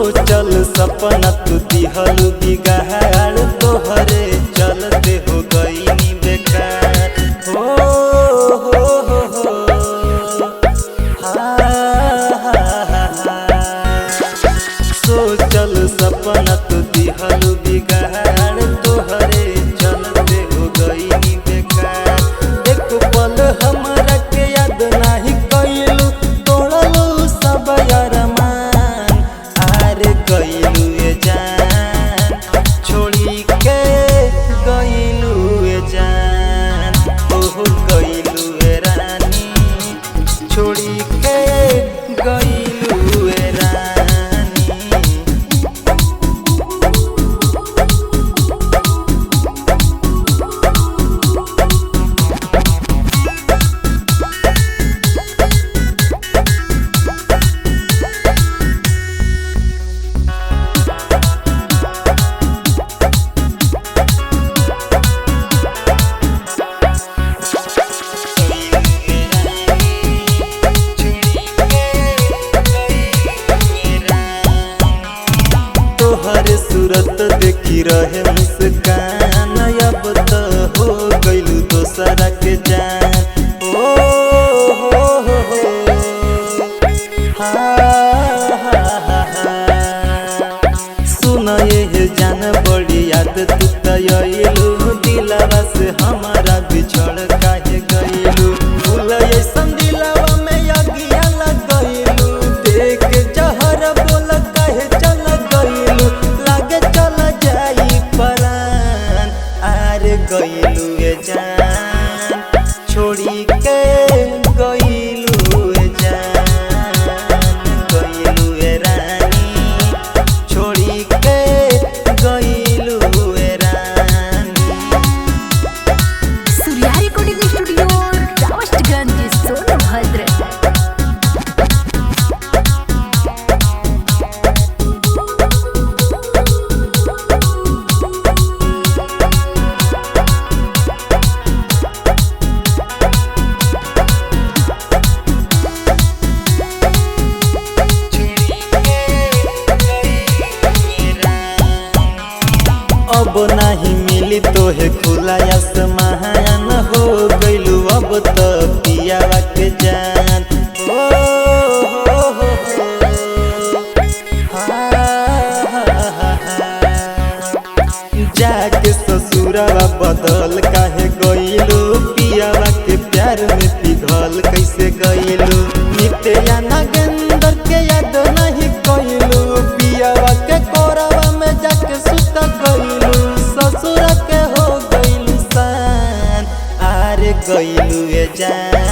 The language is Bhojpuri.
सोचल सपना तू दिहल बिगाड़ तोहरे चलते हो गई बेकार। हो सोचल सपना तू दिहल बिगाड़ तोहरे चलते हो गई बेकार। एक पल हमरा के याद नाही कइलू तोड़लू सब अरमान। आरे गइलू ए जान छोड़ी के गइलू ए जान। ओहो गइलू ए रानी छोड़ी के गइलू ए रानी। तोहरे सूरत देखी रहे मुस्कान अब तो हो गइलू दोसरा के जान। ओ हो सुन ये जान बड़ी याद तू तयलू दिलवा से हमारा बिछड़ काहे गइलू। भूल ऐसन दिलवा में अगिया लगइलू देख जहर बोल काहे चल गइलू। लागे चल जाई परान। आरे गइलू ए जान छोड़ी के गइलू ए जान। गइलू ए रानी छोड़ी के गइलू ए रानी। Surya recording studio रावस्टगंज Sonbhadra. अब नहीं मिली तोहे खुला आसमान। हो गइलू अब तो पियावा के जान। जाके ससुरवा बदल काहे गइलू। पियावा के प्यार में पिघल कैसे गइलू। नित्या नागेंद्र के याद नहीं कइलू। पियावा के कोरवा में जाके सुत गइलू। ससुर के हो गइलू सान। आरे गइलू ए जान